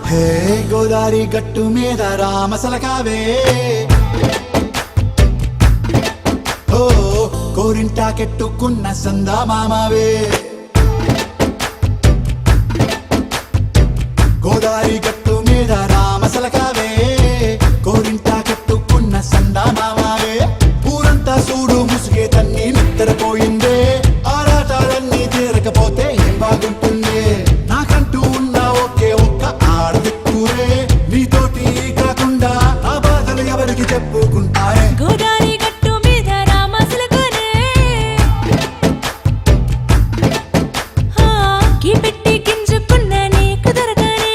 హే గోదారి గట్టు మీద రామసలకావే ఓ కోరింటాకెట్టుకున్న సందా మామావే గోదారి గట్టు మీద రామసలకావే కోరింటాకెట్టుకున్న సందా మామావే ఊరంతా చూడు ముసుగే తన్ని నిద్రపోయిందే ఆరాటాలన్నీ తీరకపోతే ఏం బాగుంటుంది నాకంటూ ఉన్న ఒకే ఒక్క ఆడదిక్కురే నీతోటి కాకుండా ఆ బాధలు ఎవరికి చెప్పుకుంటారే గోదారి గట్టు మీద రామసలకానే పెట్టి గింజుకున్న నీకు దొరకనే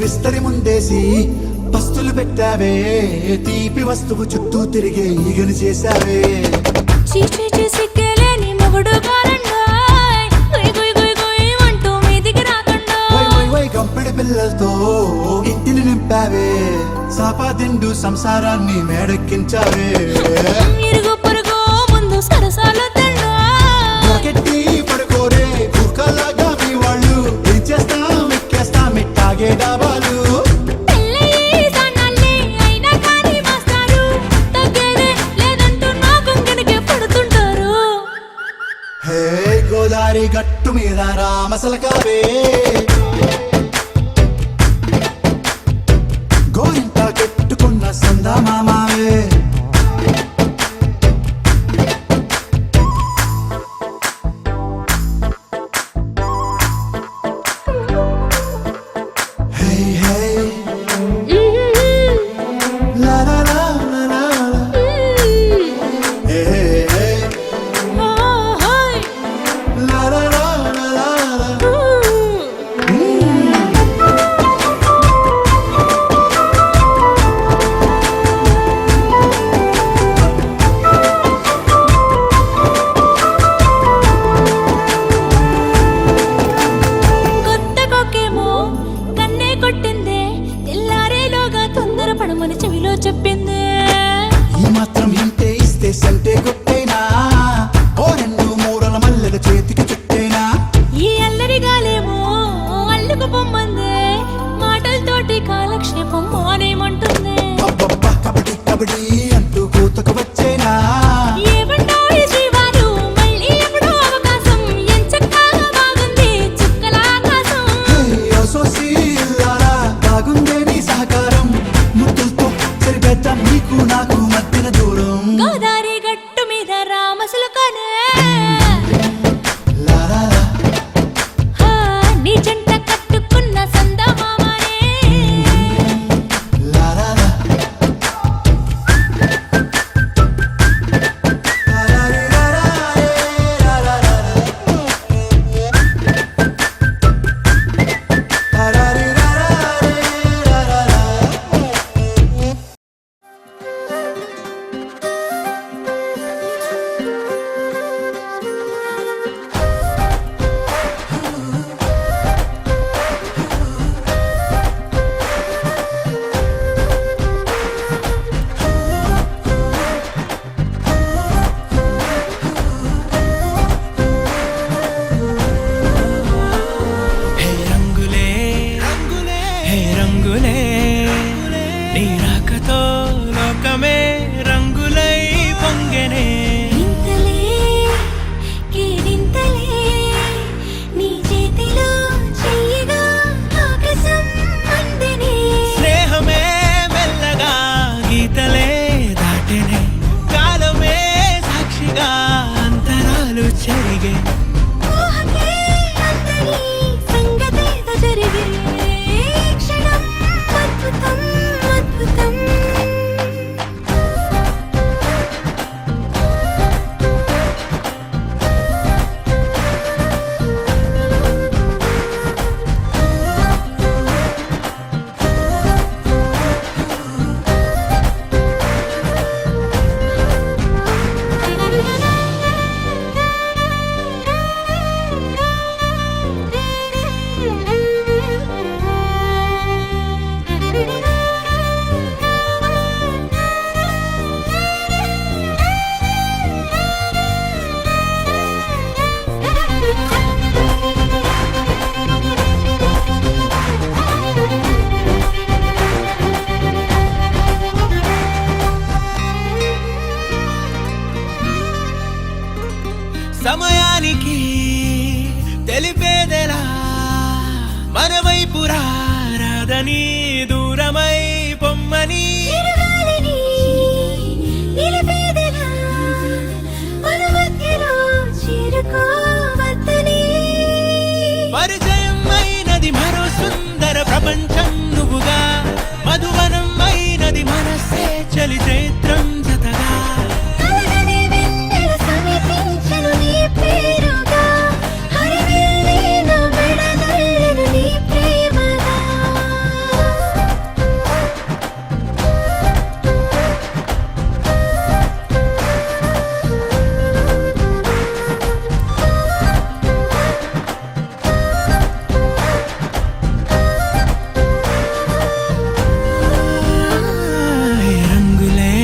విస్తరి ముందేసి పస్తులు పెట్టావే తీపి వస్తువు చుట్టూ తిరిగే ఈగను చేశావే చీచి సిగ్గలేని మొగుడు కాలండాయ్ గుయ్ గుయ్ గుయ్ గుయ్ అంటూ మీదికి రాకుండా వై గంపెడి పిల్లలతో ఇంటిని నింపావే సాపాదిండు సంసారాన్ని మేడెక్కించావే ఇరుగు పొరుగు ముందు సరసాలు తండా రాకెట్టి పడుకోరే కుక్కలాగా మీ వాళ్ళు ఏం చేస్తాం ఎక్కేస్తాం ఇట్టాగే డాబాలు పెళ్ళయి సన్నాళ్ళే అయినా కానీ మాస్తారు తగ్గేదే లేదంటూ నా కొంగనికే పడుతుంటారు హే గోదారి గట్టు మీద రామసలకావే గోరింట కెట్టుకున్న సందా మామావే హే హే లా లా లా లా లా లా. హే హే ఓహోయ్ లా లా లా లా లా లా. కొత్త కొక్కేమో కన్నే కొట్టిందే తెల్లారేలోగా తొందర పడమని చెవిలో చెప్పిందే ఈ మాత్రం ఇంటే ఇస్తే సంటే కొట్టేనా ఓ రెండు మూరల మల్లెల చేతికి చుట్టేనా ఈ అల్లరి గాలేమో అల్లుకు పొమ్మందే మాటలతోటి కాలక్షేపం మానేమంటుంది అబ్బబ్బా కబడ్డీ కబడ్డీ అంటూ కూతకు వచ్చేనా ఏమంటాయి జీవాలు మళ్ళీ ఎప్పుడో అవకాశం ఎంచక్కా బాగుంది చుక్కల ఆకాశం సోసి ఇల్లారా బాగుందే నీ సహకారం ముద్దులతో సరిపెద్దాం నీకు నాకు మధ్యన దూరం గోదారి గట్టు మీద రామసలకానే లా లా లా. నీ జంట కట్టుకున్న సందమామనే లా లా లా. లా లా రీ లా లా రే లా లా లా లా. లా లా రీ లా లా రే లా లా లా. చేరని దూరమై పొమ్మని చిరుగాలిని నిలిపేదెలా మన మధ్యలో చేరుకోవద్దని పరిచయం అయినది మరో సుందర ప్రపంచం నువ్వుగా మధువనం అయినది మనసే చలి చైత్రం జతగా కలగని వెన్నెల సమీపించను నీ పేరుగా హరివెల్లి నా మెడదల్లెను నీ ప్రేమగా హే రంగులే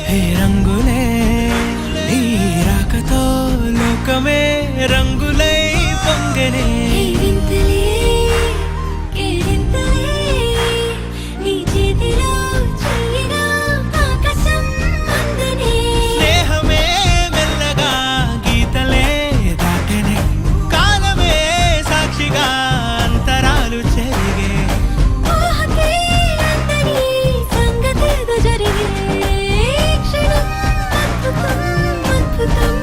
హే రంగులే నీ రాకతో లోకమే రంగులై పొంగనే కేరింతలే కేరింతలే నీ చేతిలో చెయ్యినా ఆకాశం అందనే స్నేహమే మెల్లగా గీతలే దాటనే కాలమే సాక్షిగా అంతరాలు చెరిగే ఊహకే అందని సంగతేదో జరిగే క్షణం అద్భుతం అద్భుతం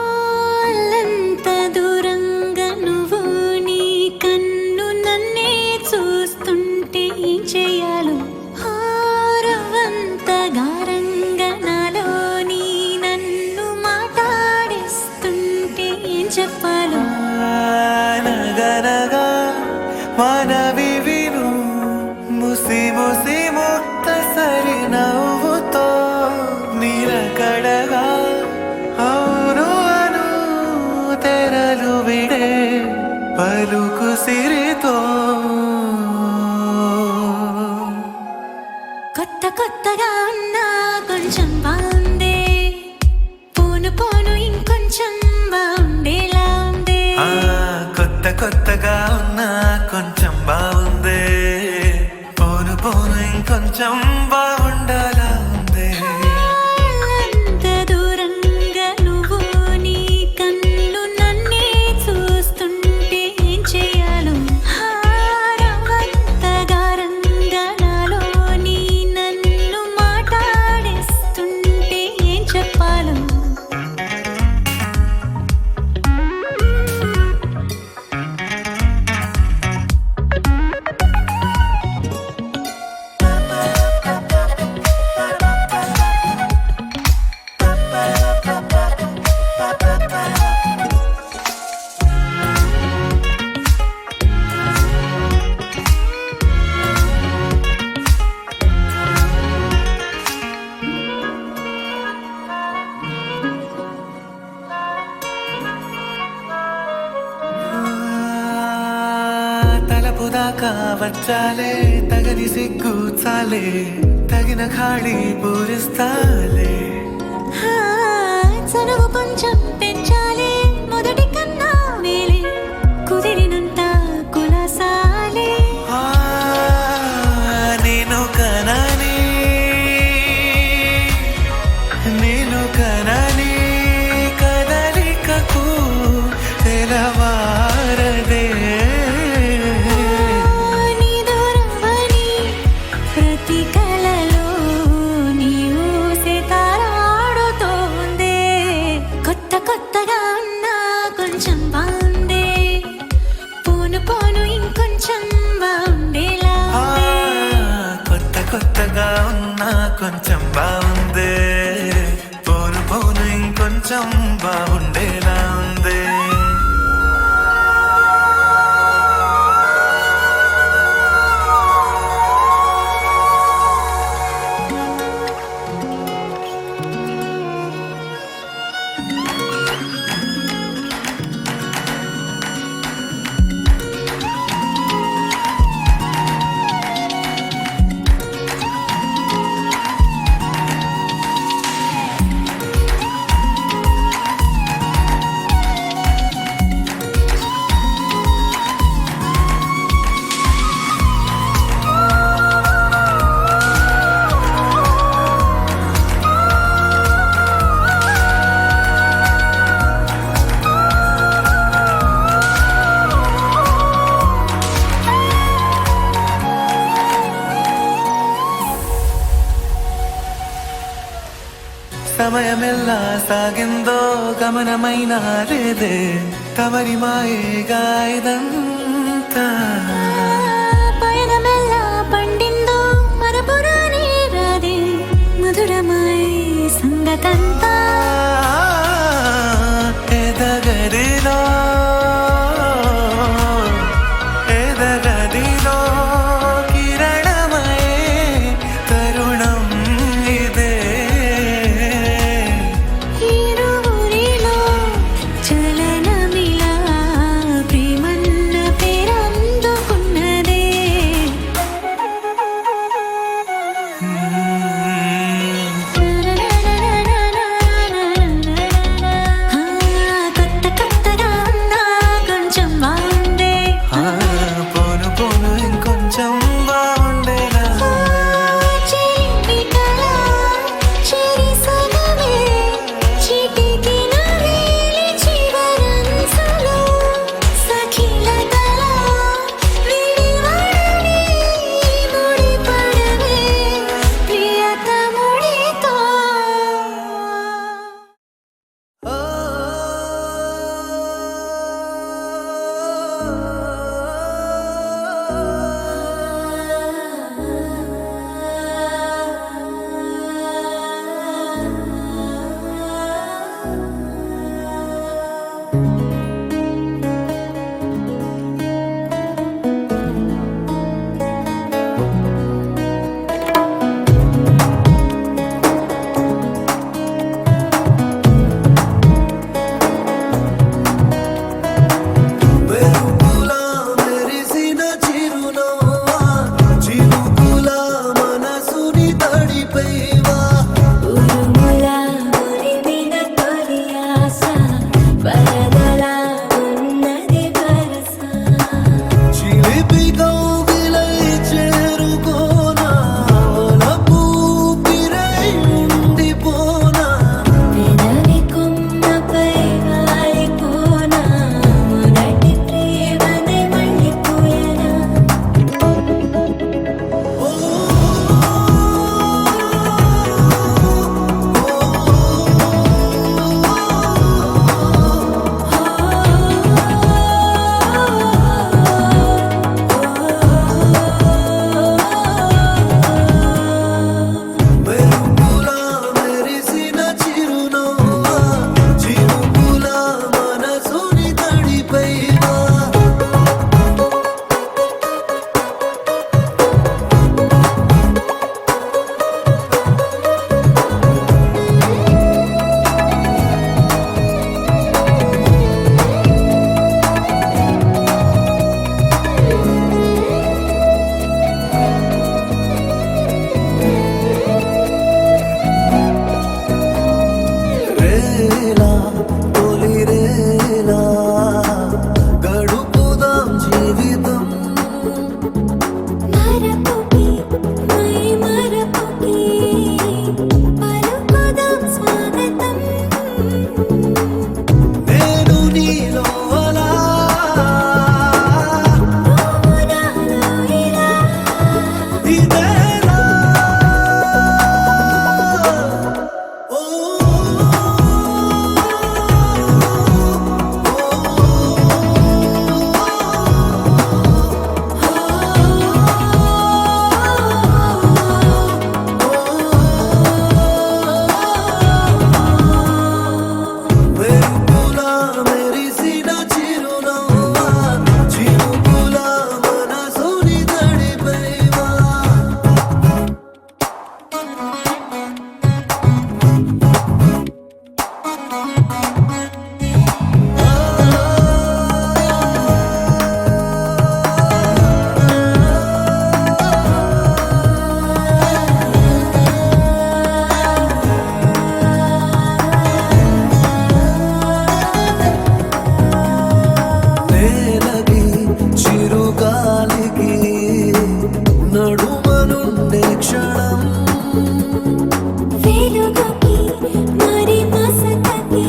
హాలంత దూరంగా నువ్వు నీ కన్ను నన్నే చూస్తుంటే ఏం చేయాలో హారవంత గారంగా నాలో నీ నన్ను మాట్లాడిస్తుంటే ఏం చెప్పాలో నగనగా మనవి విను ముసి ముసి ముక్త సరి నవ్వుతో నిలకడగా అవును అను తెరలు విడే పలుకు సిరితో కొత్త కొత్తగా ఉన్నా కొంచెం బాగుందే పోను పోను ఇంకొంచెం బాగుండేలా ఉందే ఆ కొత్త కొత్తగా ఉన్నా కొంచెం బాగుందే పోను పోను ఇంకొంచెం బాగుండాలా ఉందే అంత దూరంగా నువ్వు నీ కన్ను నన్నే చూస్తుంటే ఏం చేయాలో హారవంత గారంగా నాలో నీ నన్ను మాట్లాడిస్తుంటే ఏం చెప్పాలో తలపు దాకా వచ్చాలే తగని సిగ్గు చాలే తగిన ఖాళీ పూరిస్తాలే చనువు కొంచెం పెంచాలి మొదటి కన్నా మేలే కుదిరినంత కులసాలే ఆ, నేను కనని కదలికకు తెలవారదే నీ దూరమని ప్రతి కలలో నీ ఊసే తారాడుతోందే కొత్త కొత్తగా ఉన్నా కొంచెం బాగుందే పోను పోను ఇంకొంచెం బాగుండేలా ఉందే కొత్త కొత్తగా ఉన్నా కొంచెం బాగుందే పోను పోను ఇంకొంచెం బాగుండేలా ఉందే పయనమెల్లా సాగిందో గమనమైనా లేదే తమరి మాయేగా ఇదంతా పయనమెల్లా పండిందో మరపురాని రాదే మధురమై సంగతంతా ఎదగదిలో కిరణమై తరుణం ఇదే ఇరువురిలో చలనమిలా ప్రేమన్న పేరందుకున్నదే కొత్త కొత్తగా ఉందా కొంచెం బాగుందే పోను పోను ఇంకొంచెం బాగుండేలా చిలిపికలా చిరి సగమే చిటికి నవేలి చివరంచులో సఖిల కళ విడివడని ముడిపడవే ప్రియతముడితో వెలుగులా మెరిసిన చిరునవ్వా చినుకులా మనసుని తడిపేవా ఉరుములా ఉరిమిన తొలి ఆశ వరదలా ఉన్నది వరస చిలిపి కౌగిలై చేరుకోనా వలపు ఊపిరై ఉండిపోనా పెదవి కొమ్మపై వాలిపోనా మొదటి ప్రేమనే మళ్ళీపోయేనా వెలుగులా మెరిసిన చిరునవ్వా చినుకులా మనసుని తడిపేవా రేలా తొలి రేలా గడుపుదాం జీవితం మరపుకి మై మరపుకి పలుకుదాం స్వాగతం నేను నీలో అలా నువ్వు నాలో ఇలా ఇదేలా ఓ వెలుగులా మెరిసిన చిరునవ్వా చినుకులా మనసుని తడిపేవా నేలకి చిరుగాలికి నడుమనుండే క్షణం వెలుగుకి మరి మసకకి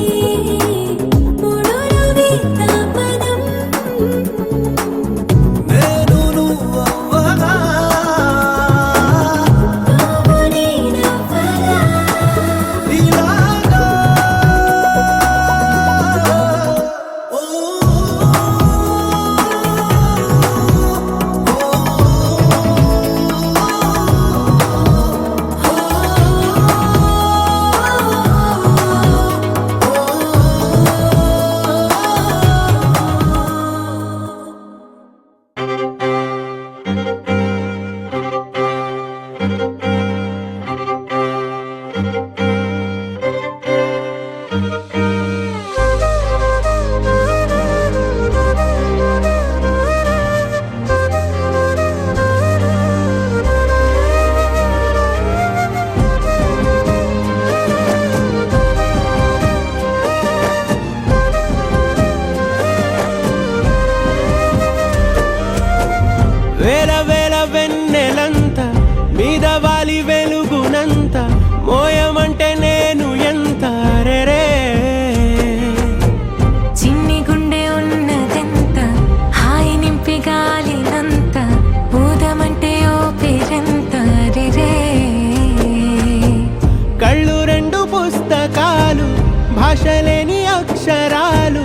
భాషలేని అక్షరాలు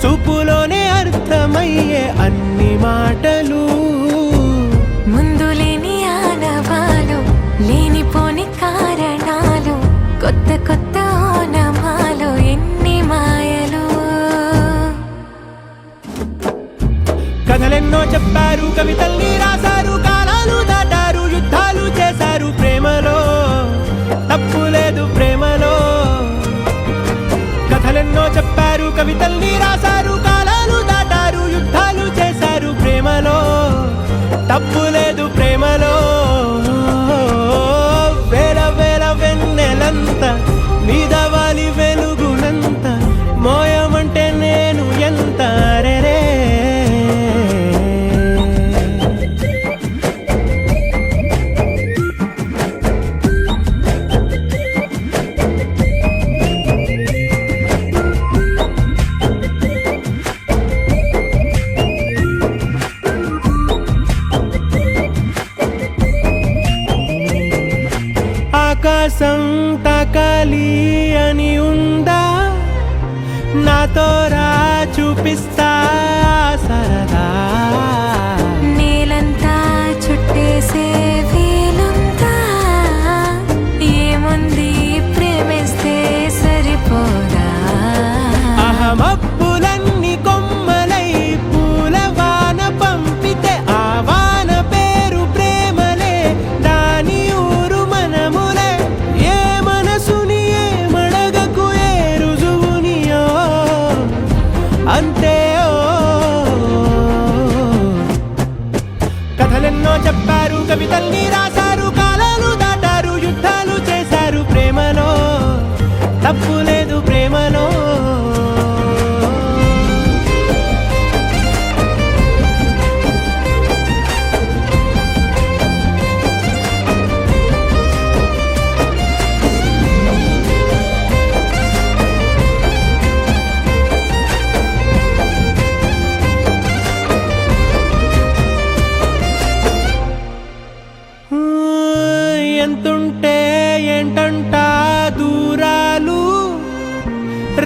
చూపులోనే అర్థమయ్యే అన్ని మాటలు ముందు లేని ఆనవాలు లేనిపోని కారణాలు కొత్త కొత్త ఓనమాలు ఎన్ని మాయలు కథలెన్నో చెప్పారు కవితల్ని రాశారు కాలాలు దాటారు యుద్ధాలు చేశారు ప్రేమలో తప్పు లేదు ప్రేమలో కథలెన్నో చెప్పారు కవితల్ని రాశారు కాలాలు దాటారు యుద్ధాలు చేశారు ప్రేమలో తప్పు లేదు ప్రేమలో వేల వేల వెన్నెలంత మీద వాలి వెలుగునంత మోయమంటే నేను ఎంత రే ఆకాశం తాకాలి అని ఉందా నాతో రా చూపిస్తా సరదా నేలంతా చుట్టేసే వీలుందా ఏముంది ప్రేమిస్తే సరిపోదా అహమప్పులన్నీ కొమ్మలై పూల వాన పంపితే ఆ వాన పేరు ప్రేమలే దాని ఊరు మనములే ఏ మనసుని ఏ మడగకు ఏ రుజువునియో అంతే కథలెన్నో చెప్పారు కవితల్ని రాశారు కాలాలు దాటారు యుద్ధాలు చేశారు ప్రేమలో తప్పు లేదు ప్రేమలో ఎంతుంటే ఏంటంట దూరాలు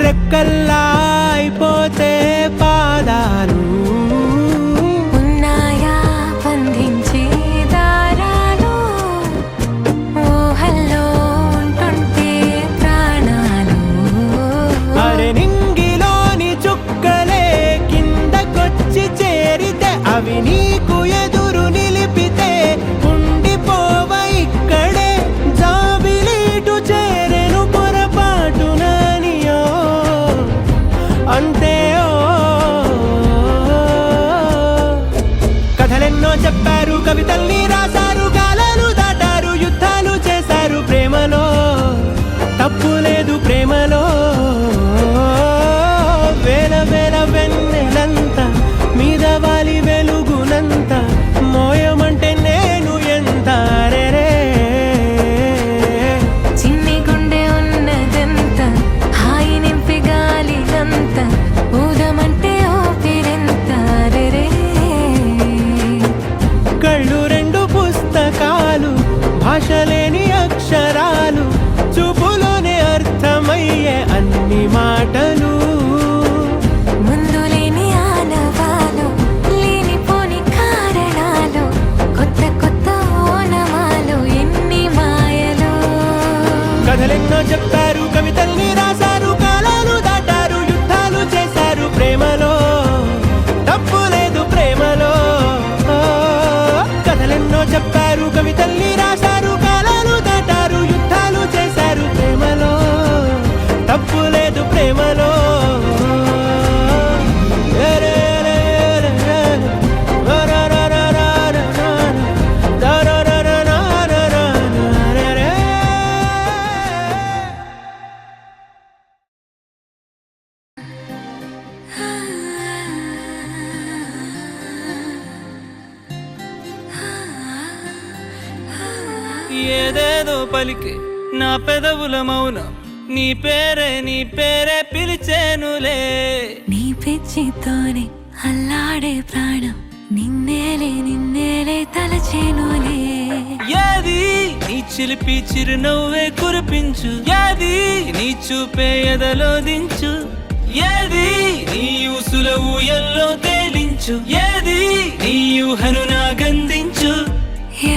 రెక్కల్లా అయిపోతే పాదాలు ఉన్నాయా బంధించే దారాలు ఊహల్లో ఉంటుంటే ప్రాణాలు అరే నింగిలోని చుక్కలే కిందకొచ్చి చేరితే అవి నీకు ఎదురు నిలిపితే ఉండిపోవ ఇక్కడే జాబిలీటు చేరెను పొరపాటు నానియో అంతే కథలెన్నో చెప్పారు కవితల్ని రాశారు కాలాలు దాటారు యుద్ధాలు చేశారు ప్రేమలో తప్పు లేదు ప్రేమలో వేల వేల వెన్నెలంత మీద వాలి వెలుగునంత మోయమంటే నేను ఎంత రే చిన్ని గుండె ఉన్నదంత హాయి నింపి గాలినంత ఊదమంటే ఊపిరెంత రే కళ్ళు రెండు పుస్తకాలు భాషలేని అక్షరాలు చూపులోనే అర్థమయ్యే అన్ని మాటలు ముందు లేని ఆనవాలు లేనిపోని కారణాలు కొత్త కొత్త ఓనమాలు ఎన్ని మాయలు కథలెన్నో చెప్పారు కవితల్ని రాశారు కాలాలు దాటారు యుద్ధాలు చేశారు ప్రేమలో తప్పు లేదు ప్రేమలో కథలెన్నో చెప్పారు కవితల్ని రాశారు కాలాలు దాటారు యుద్ధాలు చేశారు ప్రేమలో తప్పు లేదు ప్రేమలో ఏదేదో పలికి నా పెదవుల మౌనం నీ పేరే పిలిచేనులే నీ పిచ్చితోనే అల్లాడే ప్రాణం నిన్నేలే తలచేనులే. ఏది నీ చిలిపి చిరునవ్వే కురిపించు, ఏది నీ చూపే ఎదలో దించు, ఏది నీ ఊసుల ఊయల్లో తేలించు, ఏది నీ ఊహను నాగందించు,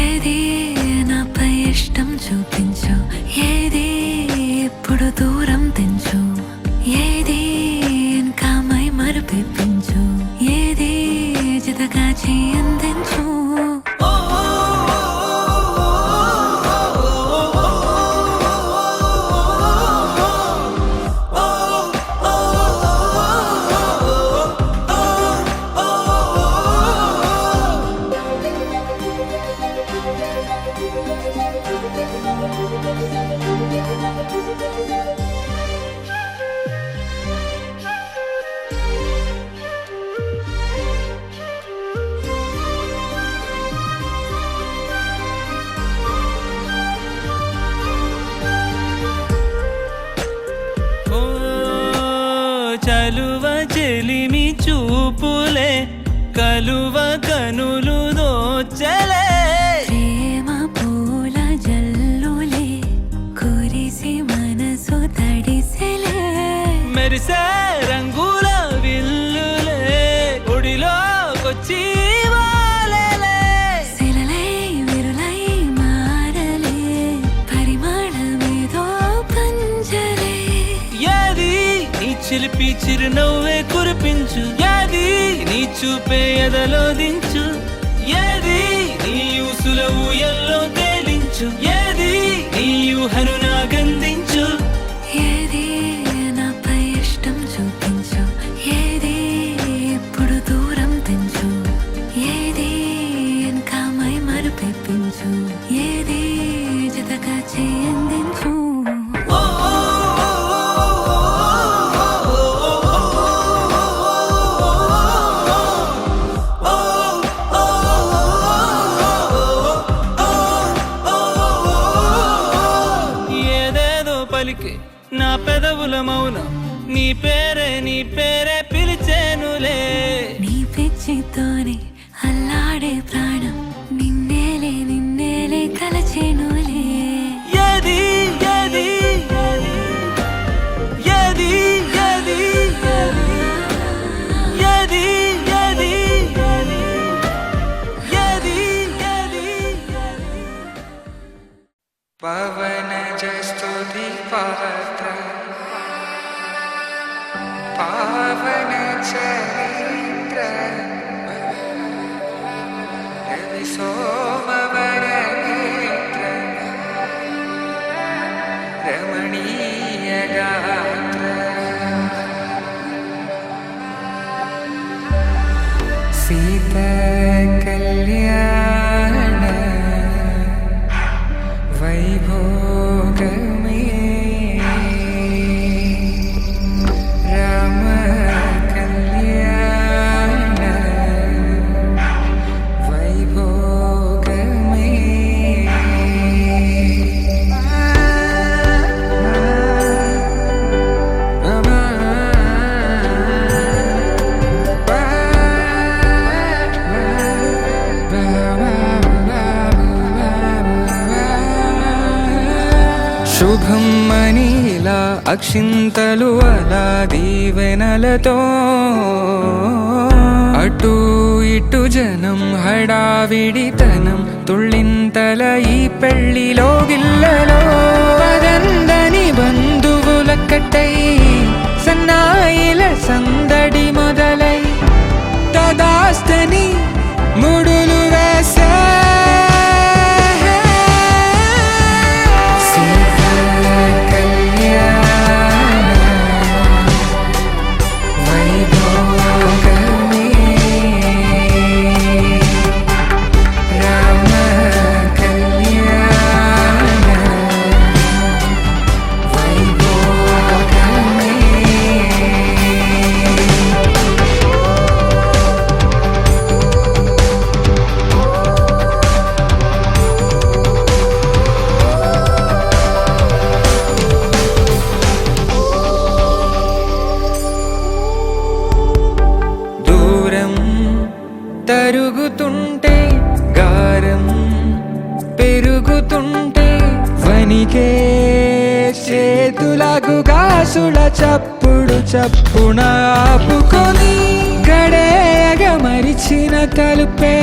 ఏది నాపై ఇష్టం చూపించు, ఏది ఎప్పుడు దూరం తెంచు, ఏది ఇంకా మై మరుపించు, ఏది జతగా చేయందించు. చలువ చెలిమి చూపులే కలువ కనులు దోచలే, ప్రేమ పూల జల్లులే కురిసి మనసు తడిసెలే, మెరిసే రంగుల విల్లులే ఒడిలోకొచ్చి వాలెలే, శిలలై విరులై మారలే పరిమాణమేదో పంజలే. ఏది నీ చిలిపి చిరునవ్వే కురిపించు, ఏది నీ చూపే ఎదలో దించు, ఏది నీ ఊసుల ఊయల్లో తేలించు, ఏది నీ ఊహను నాగందించు, ఏది నాపై ఇష్టం చూపించు, ఏది ఎప్పుడు దూరం తెంచు, ఏది ఇంకా మై మరుపించు, ఏది జతగా చేయందించు. ఏదేదో పలికే నా పెదవుల మౌనం నీ పేరే పిలిచేనులే. నీ పిచ్చితోనే అల్లాడే ప్రాణం నిన్నేలే కలచేనులే. ఏది ఏది ఏది ఏది ఏది ఏది ఏది ఏది పవన జస్తుతి పాత్ర పావన చరిత్ర రవి సోమవర నేత్ర రమణీయ గాత్ర సీత కళ్యాణ వైభోగమే రామ కళ్యాణ వైభోగమే. శుభం మనీలా అక్షింతలు అలా దీవెనలతో అటు ఇటు జనం హడావిడితనం తుళ్ళింతల ఈ పెళ్లిలో గిల్లలో పదందని బంధువుల కట్టై సన్నాయిల సందడి మొదలై తదాస్తని ముడులు వేసే చప్పుడు చప్పున ఆపుకొని గడేయగ మరిచిన తలుపే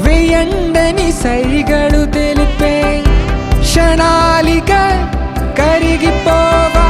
వెయ్యండని సైగడు తెలిపే క్షణాలిక కరిగిపోవా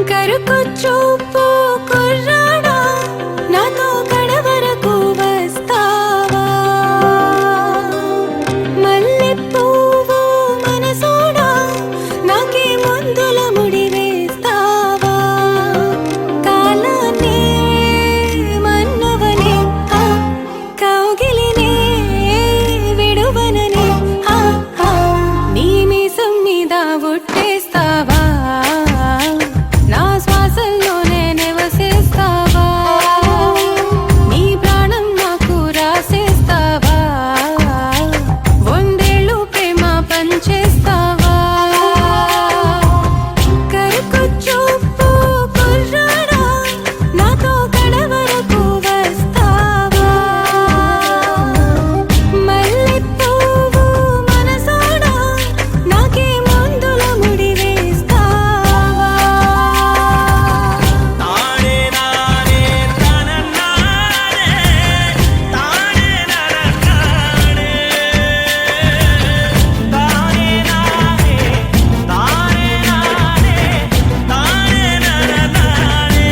కరుకొచ్చూపు కుర్రాడా నాతో కడవరకు వస్తావా మల్లె పువ్వు మనసోడా నాకే మందుల ముడి వేస్తావా కాలానే మన్నవనే కౌగిలినే విడువననే నీ మీసం మీద ఒట్టేస్తావా నా శ్వాసల్లోనే నివసిస్తావా నీ ప్రాణం నాకు రాసేస్తావా వందేళ్ళు ప్రేమ పంచేస్తావా కరుకొచ్చూపు కుర్రాడా నాతో కడవరకు వస్తావా మల్లె పువ్వు మనసోడా నాకే మందుల ముడి వేస్తావా తానే నానే తనన్నానే తానే నరకానే తానే నానే తానే నానే తానే నరనానే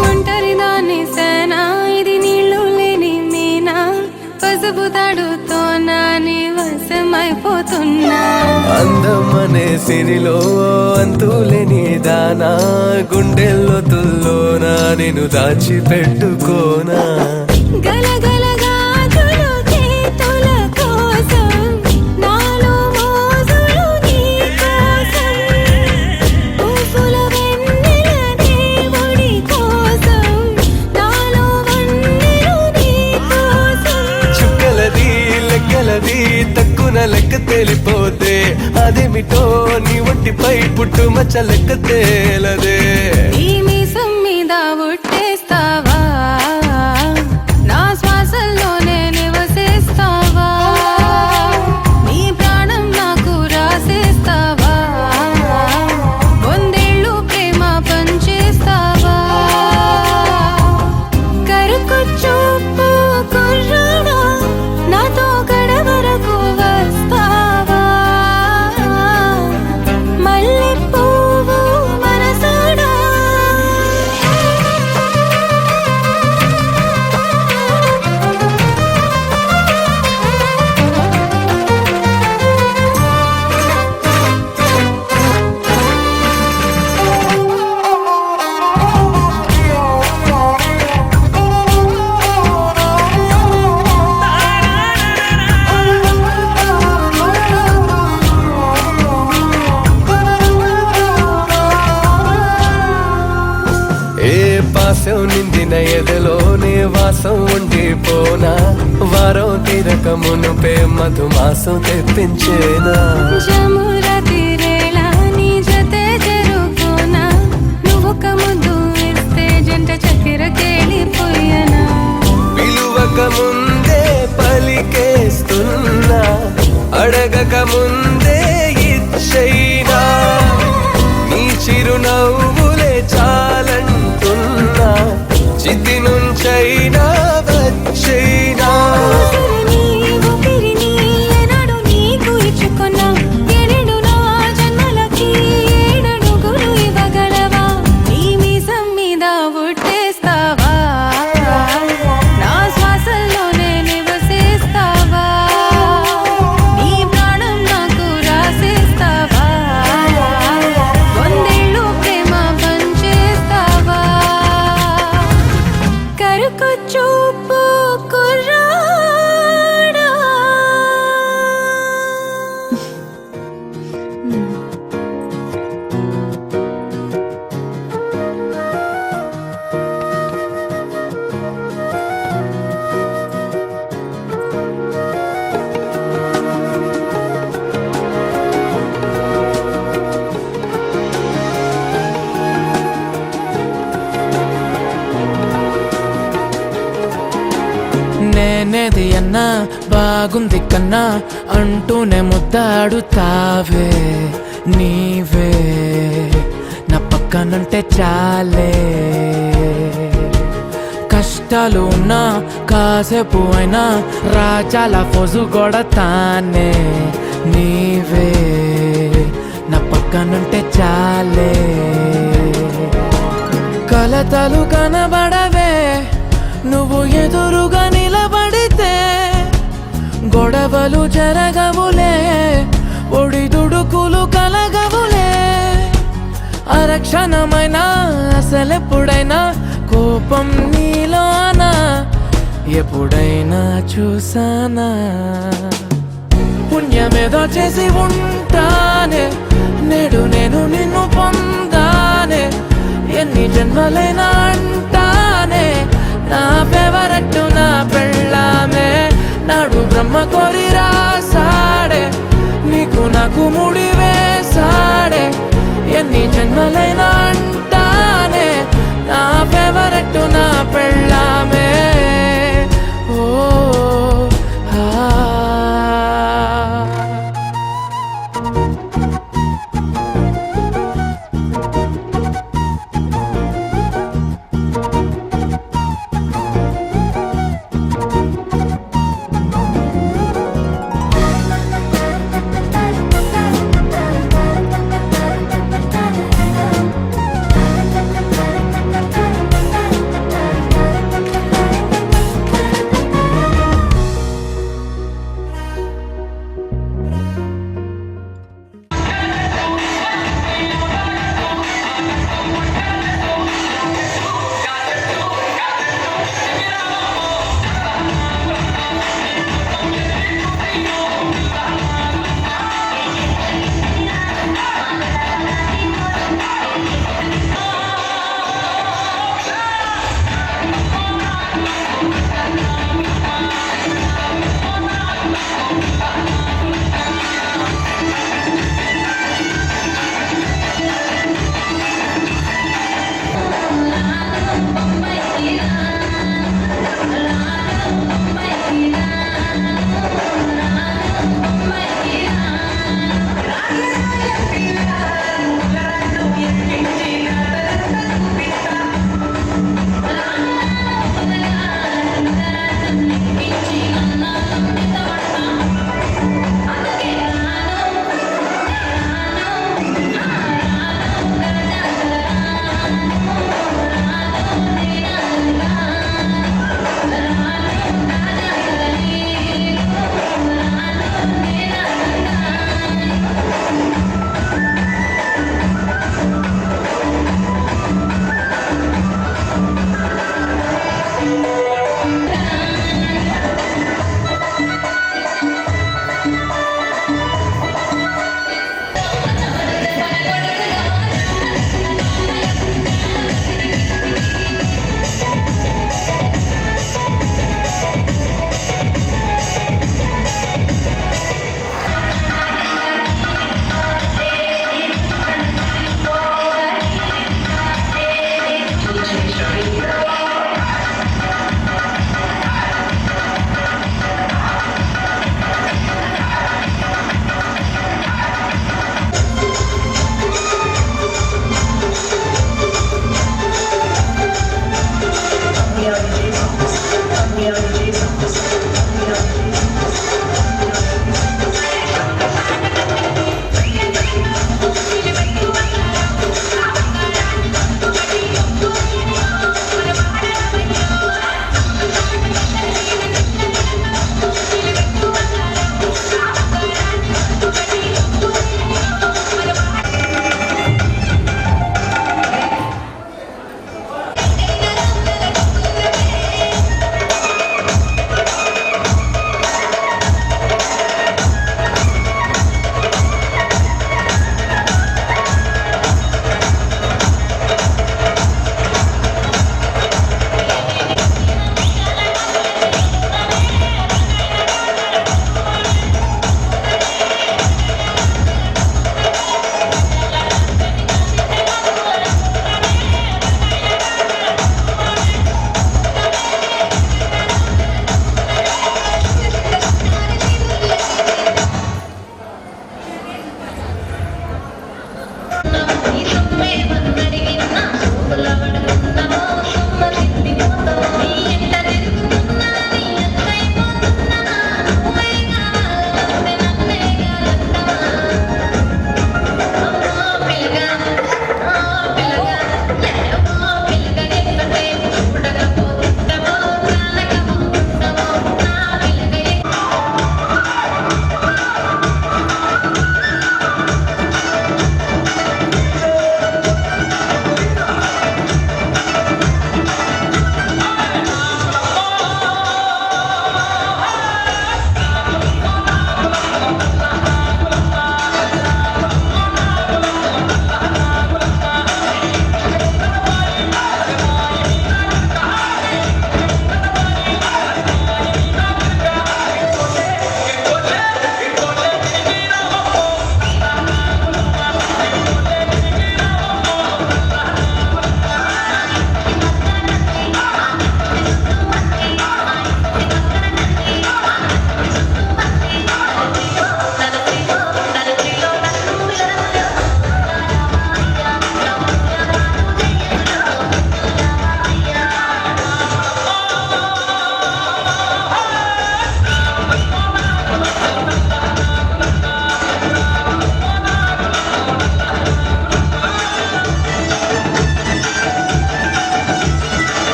ఒంటరి దాన్ని సేనా ఇది నీళ్ళు లేని మీనా పసుపు తాడుతో నాని వశమైపోతున్నా అందమనే సిరిలో అంతులేని దానా గుండెల్లో తుల్లోనా నేను దాచిపెట్టుకోనా గలగలగా చేతుల కోసం నాలో మోజులు నీ కోసం పూసుల వెన్నెల దేవుడి కోసం నాలో వన్నెలు నీ కోసం చుక్కలది లెక్కలది తక్కున లెక్క తేలిపోతే అదేమిటో నీ ఒంటిపై పుట్టు మచ్చ లెక్క తేలదే నీ మీసం మీద ఒట్టేస్తావా నా శ్వాసల్లోనే నివసిస్తావా నీ ప్రాణం నాకు రాసేస్తావా వందేళ్ళు ప్రేమ పంచేస్తావా కరుకొచ్చూపు కుర్రాడా నాతో కడవరకు వస్తావా మల్లె పువ్వు మనసోడా పాసం నిందిన ఎదలోనే వాసం ఉండిపోనా వారం తీరక మునుపే మధుమాసం తెప్పించేనా జముర తీరేలా నీ జతే జరుపునా నువ్వు కము లేనేది అన్నా బాగుంది కన్నా అంటూనే ముద్దాడుతావే నీవే నా పక్కనుంటే చాలే కష్టాలు ఉన్నా కాసేపు అయినా రాజాల ఫోజు కొడతానే నీవే నా పక్కనుంటే చాలే కలతలు కనబడవే నువ్వు ఎదురుగా నిలబడితే గొడవలు జరగవులే ఒడిదుడుకులు కలగవులే అరక్షణమైనా అసలెప్పుడైనా కోపం నీలోనా ఎప్పుడైనా చూసానా పుణ్యమేదో చేసి ఉంటానే నేడు నేను నిన్ను పొందానే ఎన్ని జన్మలైనా అంటానే నా ఫేవరెట్ నా పెళ్ళామే నాడు బ్రహ్మ కోరి రాసాడే నీకు నాకు ముడి వేసాడే ఎన్ని జన్మలైనా అంటానే నా ఫేవరెట్ నా పెళ్ళామే ఓ ఆ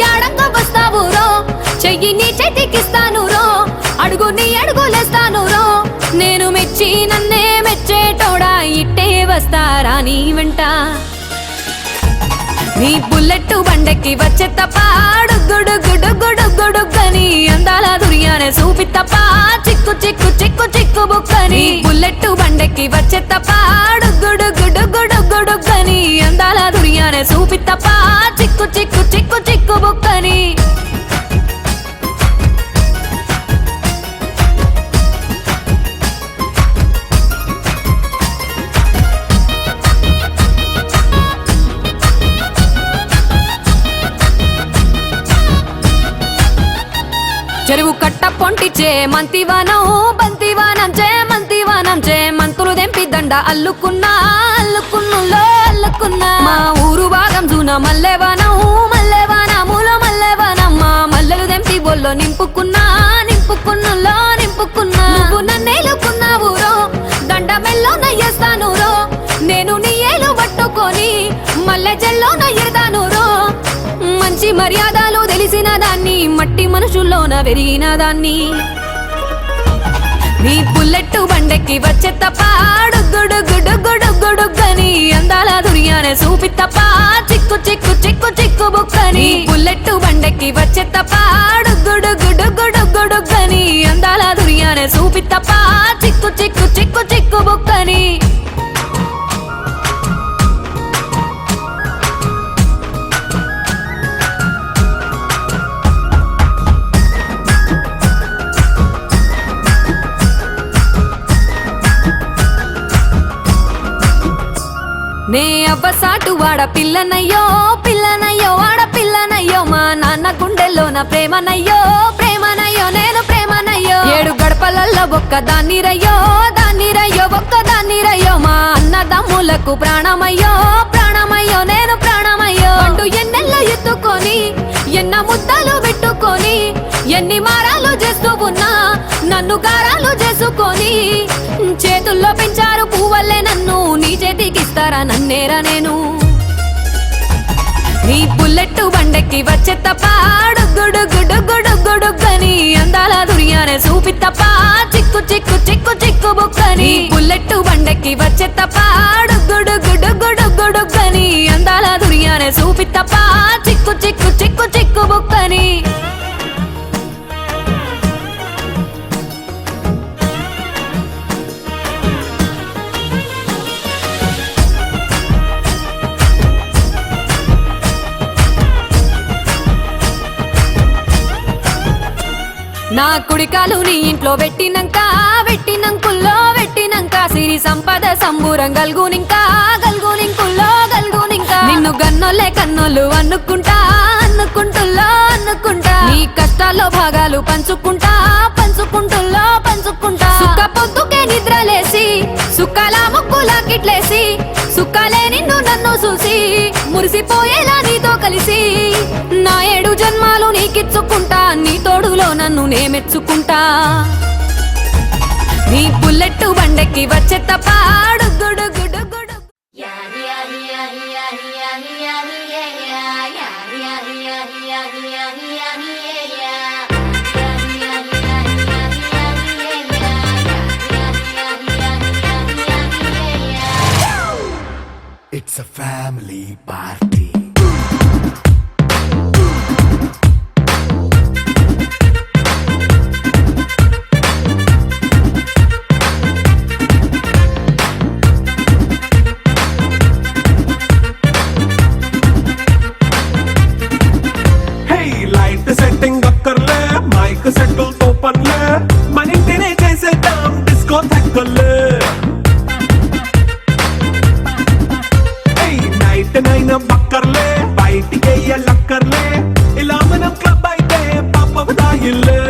యాడంగా వస్తావు రో, చెయ్యి నీ చేతికిస్తాను రో, అడుగు నీ అడుగులేస్తాను రో. నేను మెచ్చి నన్నే మెచ్చేటోడా, ఇట్టే వస్తారా నీ వెంట. నీ బుల్లెట్ బండెక్కి వచ్చే తప్ప గుడుగుడుగుడుగుడుగుడుగని అందాల దుర్యానే చూపి తప్ప చిక్కు చిక్కు చిక్కు చిక్కు బుక్కని. బుల్లెట్ బండెక్కి వచ్చే తప్ప గుడుగుడుగుడుగుడుగని అందాల దుర్యానే చూపి తప్ప చిక్కు చిక్కు చిక్కు చిక్కు బుక్కని. చెరువు కట్ట పొంటిచే మంతివానం బంతివానం చే మంతివానం చే మంతులు దెంపి దండ అల్లుకున్నా అల్లుకున్నులో అల్లుకున్నా. మా ఊరు భాగం జూన మల్లెవానం మల్లెవానములో మల్లెవానం, మా మల్లెలు దెంపి బొల్లో నింపుకున్నా నింపుకున్నులో నింపుకున్నా. నువ్వు నన్నేలుకున్నావు రో, దండ మెల్లో నయ్యేస్తాను రో, నేను నీ ఏలు పట్టుకొని మల్లె జల్లో నయ్యేదాను రో. మంచి మర్యాదలు తెలిసిన దాన్ని, మట్టి మనుషుల్లోన పెరిగిన దాన్ని. నీ బుల్లెట్ బండెక్కి వచ్చే తప్ప గుడుగుడుగుడుగుడుగని అందాల దుర్యానే చూపి తప్ప చిక్కు చిక్కు చిక్కు చిక్కు బుక్కని. బుల్లెట్ బండెక్కి వచ్చే తప్ప గుడుగుడుగుడుగుడుగని అందాల దుర్యానే చూపి తప్ప చిక్కు చిక్కు చిక్కు చిక్కు బుక్కని. నే అవ్వసాటు వాడ పిల్లనయ్యో పిల్లనయ్యో వాడ పిల్లనయ్యో, మా నాన్న గుండెల్లోన ప్రేమనయ్యో ప్రేమనయ్యో నేను ప్రేమనయ్యో. 7 గడపలల్లో ఒక్క దాన్ని రయ్యో దాన్ని రయ్యో ఒక్క దాన్ని రయ్యో, మా అన్నదమ్ములకు ప్రాణమయ్యో ప్రాణమయ్యో నేను ప్రాణమయ్యో. అంటూ ఎన్నెల్లో ఎత్తుకొని ఎన్న ముద్దలు పెట్టుకొని ఎన్ని మారాలు చేస్తూ ఉన్నా నన్ను గారాలు చేసుకొని. చేతుల్లో పెంచారు పువ్వల్లే నన్ను, నీ చేతికిస్తారా నన్నేరా నేను. నీ బుల్లెట్ బండెక్కి వచ్చే తప్ప గుడుగుడుగుడుగుడుగని అందాల దుర్యానే చూపి తప్ప చిక్కు చిక్కు చిక్కు చిక్కు బుక్కని. బుల్లెట్ బండెక్కి వచ్చే తప్ప గుడుగుడుగుడుగుడుగని అందాల దుర్యానే చూపి తప్ప చిక్కు చిక్కు చిక్కు చిక్కు బుక్కని. నా కుడికాలు నీ ఇంట్లో పెట్టినంక పెట్టినంకుల్లో పెట్టినంక, సిరి సంపద సంబూరం గల్గునింకా గల్గునింకుల్లో గల్గునింకా. నిన్ను గన్నోలే కన్నోళ్ళు అనుకుంటా అనుకుంటుల్లో అనుకుంటా, నీ కష్టాల్లో భాగాలు పంచుకుంటా పంచుకుంటుల్లో పంచుకుంటా. సుఖ పొద్దుకే నిద్రలేసి సుఖాల ముక్కులా కిట్లేసి, సుఖాలే నిన్ను నన్ను చూసి మురిసిపోయేలా నీతో కలిసి. నా 7 జన్మాలు నీకిచ్చుకుంటా, నీ తోడులో నన్ను నే మెచ్చుకుంటా. నీ బుల్లెట్ బండెక్కి వచ్చే తప్ప గుడుగుడుగుడు. It's a family party. Setting అక్కర్లే, మైక్ సెట్టులు తోపన్లే, మన ఇంటినే చేసేద్దాం డిస్కో తక్కర్లే. నైట్ నైన్ బక్కర్లే, బయటికి వెయ్యలక్కర్లే, ఇలా మనం క్లబ్ అయితే పాప దాయిల్లే.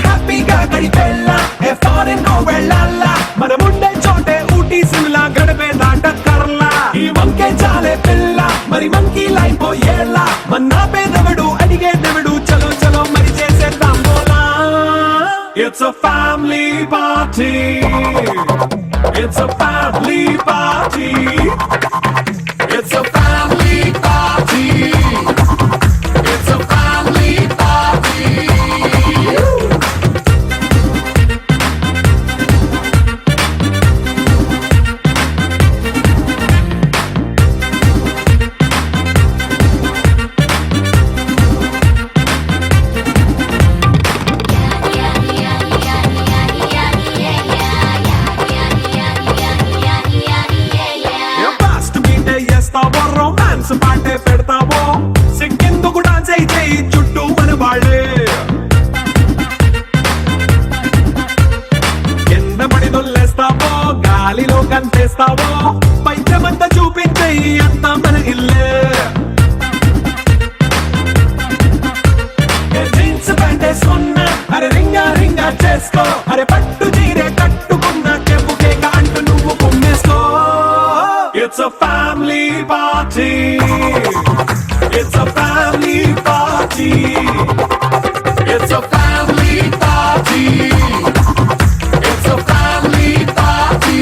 హ్యాపీగా గడిపెళ్ళా, ఏ ఫారెన్ నో వెళ్ళాలా, మనం ఉండే చోటే ఊటీ సిమ్లా గడిపే దాటక్కర్లా. ఈ వంకే చాలే పిల్ల, మరి మంకీ లైఫ్ ఏళ్ళ, మన్నా పేదవడు అడిగేదవడు, చలో చలో మరి చేసేద్దాం బోలా. It's a family party. It's a family party. It's a family చెయ్యి అంత మన ఇల్లే జీన్స్ ప్యాంట్ వేసుకున్నా అరే రింగా రింగా చేసుకో అరే పట్టు చీరే కట్టుకున్న చెప్పు కేక అంటూ నువ్వు కుమ్మేసుకో it's a family party it's a family party it's a family party it's a family party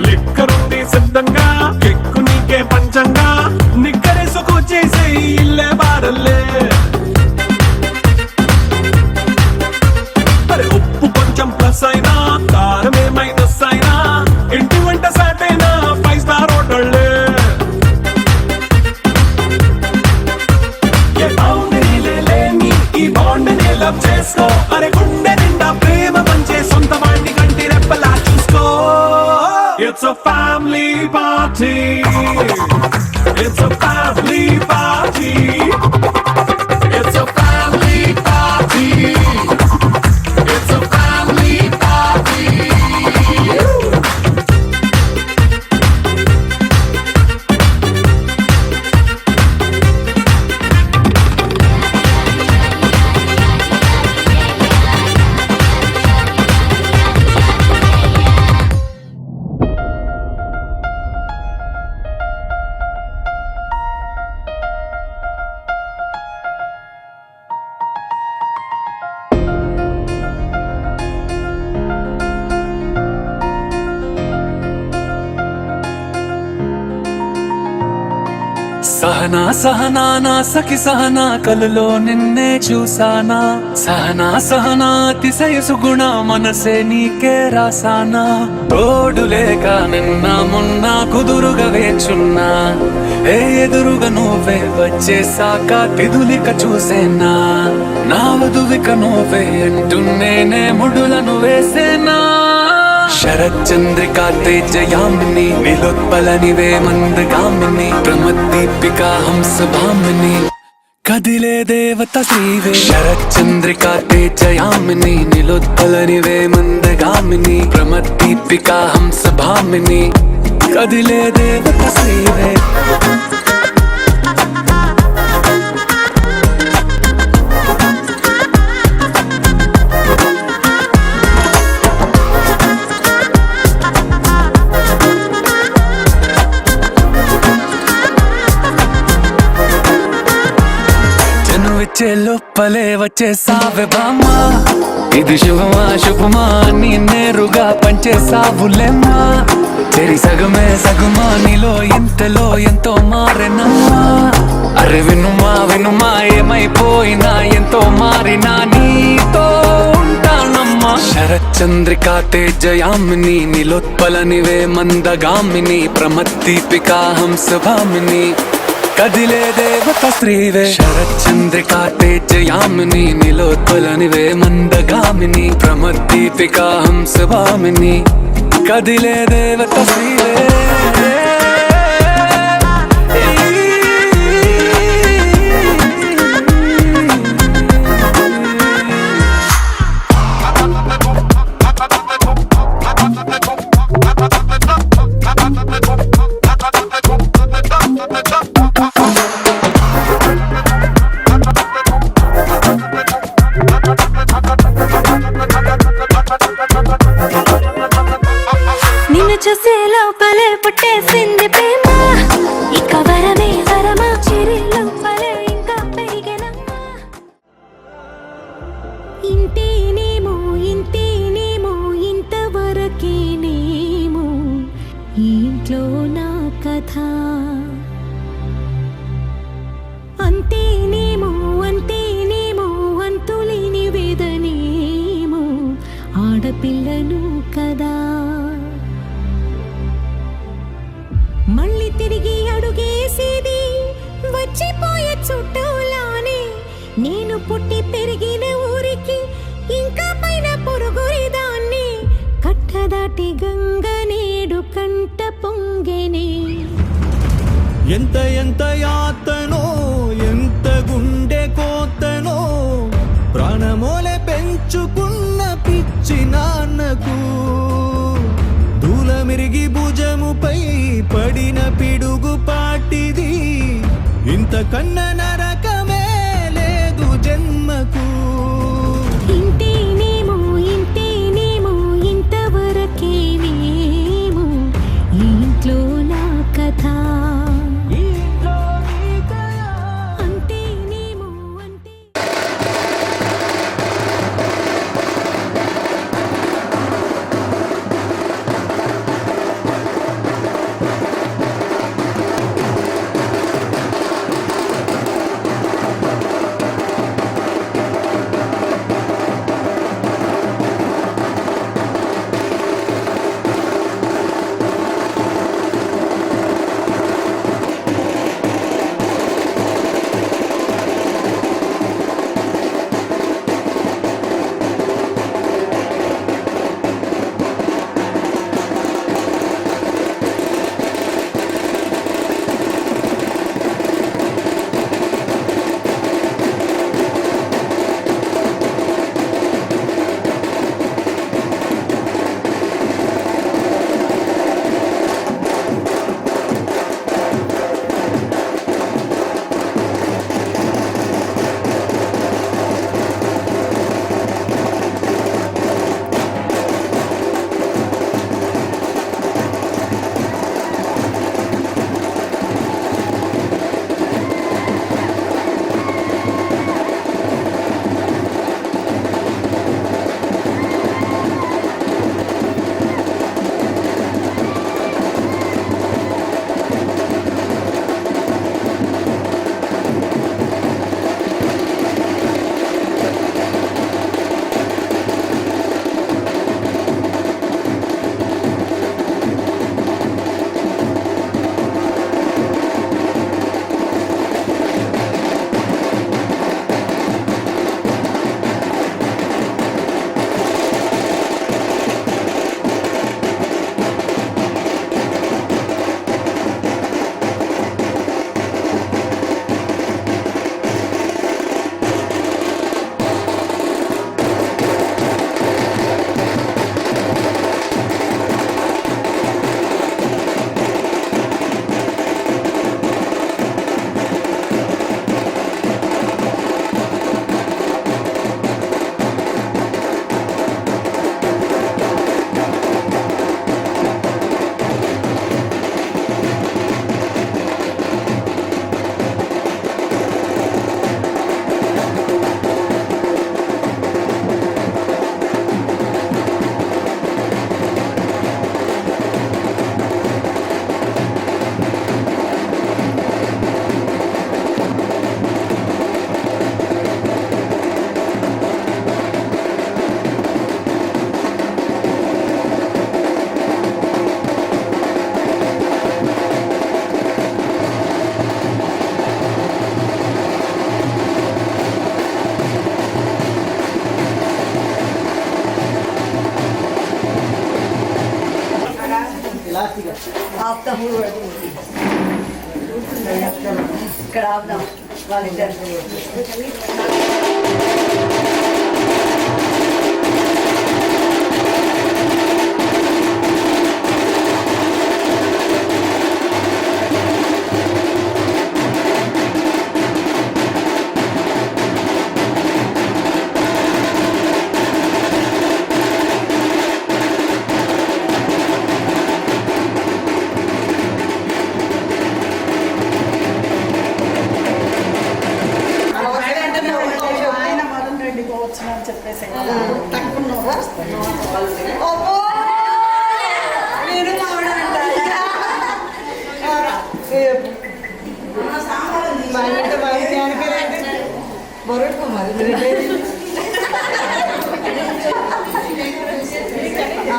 లిక్కరుంది సిద్ధంగా కిక్కు నీకే పంచంగా నిక్కరేసుకు చేసే ఇల్లే బారల్లే అరే ఉప్పు కొంచెం ప్లస్ అయినా కారమే మైనస్ అయినా ఇంటి వంట సాటైనా 5 స్టార్ హోటళ్ళే ఏ బౌండరీలే లేని ఈ బాండ్ ని లవ్ చేసుకో అరే గుండె నిండా ప్రేమ పంచే సొంత వాడిని కంటి రెప్పలా చూసుకో It's a family party. It's a family party. It's a family party. It's a family party. Sahana Sahana నా సఖి సహనా కలలో నిన్నే చూసానా సహనా సహనా అతిశయ సుగుణ మనసే నీకే రాసానా తోడు లేక నిన్న మొన్న కుదురుగా వేచున్నా ఏ ఎదురుగా నువ్వే వచ్చేసాక తిదులిక చూసేనా నా వధువిక నువ్వే అంటున్నేనే ముడులను వేసేనా శరచంద్రికా తేజయామిని నిలోత్పలనివే మందగామిని ప్రమద్దీపికా హంసభామిని కదిలే దేవత శ్రీవే శరచంద్రికా తేజయామిని నిలోత్పలనివే మందగామిని ప్రమద్దీపికా హంసభామిని కదిలే దేవత శ్రీవే వచ్చే లోపలే వచ్చేసావే బామ్మా ఇది శుభమా శుభమా నీ నేరుగా పంచేసావులేమ్మా చెరి సగమే సగమా నీలో ఇంతలో ఎంతో మారెనమ్మా అరే వినుమా వినుమా ఏమైపోయినా ఎంతో మారినా నీతో ఉంటానమ్మా శరచంద్రికా తేజయామిని నిలోత్పలనివే మందగామిని ప్రమద్దీపికా హంసభామిని కదిలే దేవత శ్రీవే శరచంద్రికా తేజయామిని నిలోత్పలనివే మందగామిని ప్రమద్దీపికా హంసభామిని కదిలే దేవత శ్రీవే నిన్ను చూసే లోపలే పుట్టేసింది ప్రేమ ఇక వరమే వరమా చిరి లోపలే ఇంకా పెరిగెనమ్మా ఇంతేనేమో ఇంతేనేమో ఇంతవరకేనేమో ఈ ఇంట్లో నా కథ అంతేనేమో అంతేనేమో అంతులేని వేదనేమో ఆడపిల్లను కదా మళ్ళీ తిరిగి అడుగేసేది వచ్చిపోయే చుట్టూలానే నేను పుట్టి పెరిగిన ఊరికి ఇంకా పైన పొరుగురిదాన్ని కట్టదాటి గంగ నేడు కంట పొంగెనే ఎంత ఎంత యాతనో ఎంత గుండె కోతనో ప్రాణమోలే పెంచుకున్న పిచ్చి నాన్నకు దూలమిరిగి భుజముపై పడిన పిడుగు పాటిది ఇంతకన్న నరకమే లేదు జన్మకు ఇంతేనేమో ఇంతేనేమో ఇంతవరకేనేమో ఈ ఇంట్లో నా కథ అంతేనేమో అంతే ఇక్కడ ఆపుదాం వాళ్ళిద్దరు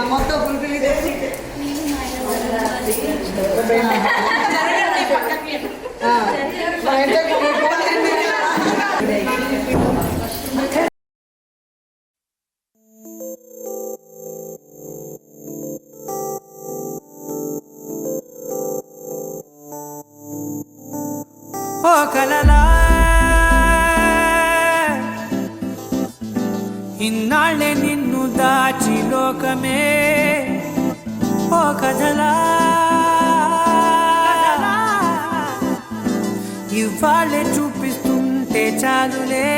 మొత్తం పులిపిల్లి మా ఇంట్లో కలలా ఇన్నాళ్ళే నిన్ను దాచి లోకమే ఓ కథలా ఇవాళ్ళే చూపిస్తుంటే చాలులే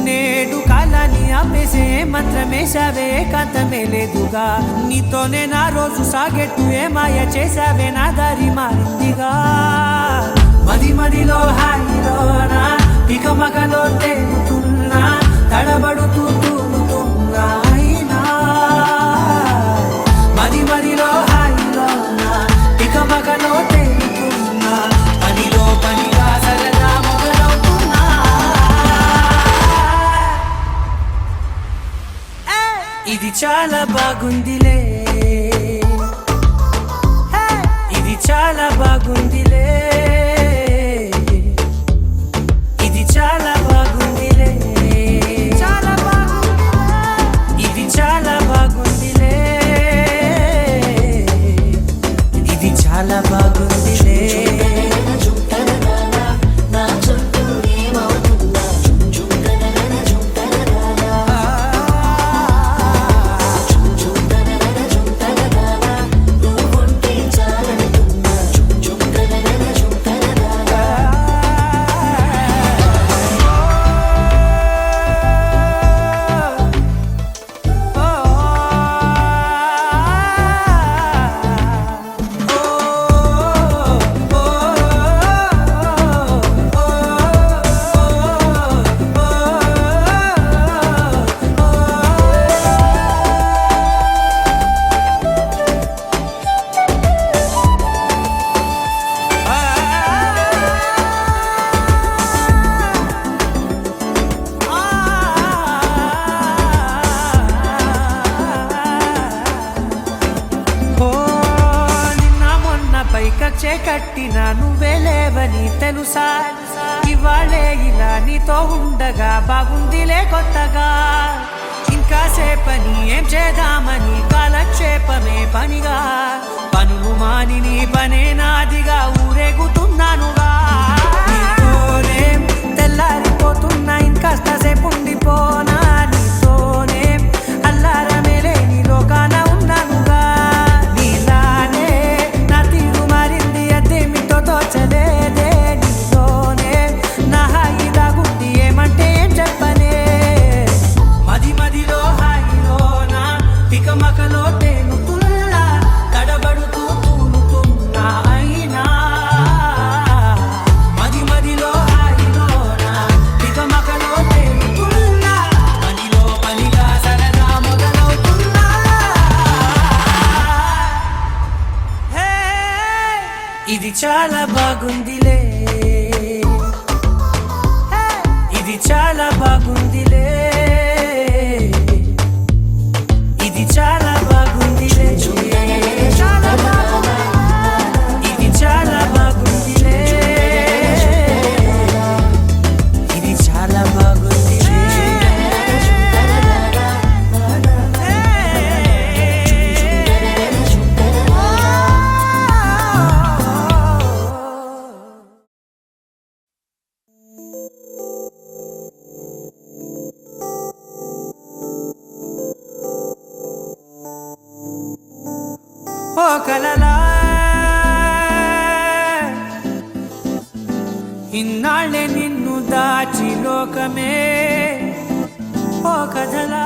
నేడు కాలాన్ని ఆపేసే మంత్రమేశావే కాంతమే లేదుగా నీతోనే నా రోజు సాగెట్టు ఏ మాయ చేశావే నా దారి మారిందిగా మది మదిలో హాయిలోనా ఇక మగలో తేలుతున్నా తడబడుతూ తూలుతున్నా అయినా మది మదిలో హాయిలోనా ఇక మగలో తేలుతున్నా పనిలో పనిగా సరదా మొదలవుతున్నా ఇది చాలా బాగుందిలే ఇది చాలా బాగుందిలే ఇది చాలా బాగుందిలే చాలా బాగుంది ఇది చాలా బాగుందిలే ఇది చాలా బాగుందిలే కచ్చే కట్టిన నువ్వే లేవని తెలుసా ఇవాళే ఇలా నీతో ఉండగా బాగుందిలే కొత్తగా ఇంకా సేపని ఏం చేద్దామని కాలక్షేపమే పనిగా పనులు మాని నీ పనే నాదిగా ఊరేగుతున్నానుగా నీతోనే తెల్లారిపోతున్నా ఇంకాస్త సేపు ఉండిపోనా నీతోనే అల్లారమే లేని లోకాన ఉన్నానుగా నీలానే నా తీరు మారింది అదేమిటో తోచలేదే నీతోనే నా హాయి దాగుంది ఏమంటే ఏం చెప్పనే మది మదిలో హాయిలోనా పికమకలో తేలుతున్నా తడబడుతూ తూలుతున్నా అయినా మది మదిలో హాయిలోనా పికమకలో తేలుతున్నా పనిలో పనిగా సరదా మొదలవుతున్నా హే ఇది చాలా బాగుందిలే ఇది చాలా బాగుందిలే ఇది చాలా బాగుందిలే చాలా బాగుంది ఇది చాలా బాగుందిలే ఇది చాలా బాగుందిలే ఓ కలలా ఇన్నాళ్ళే నిన్ను దాచి లోకమే ఓ కథలా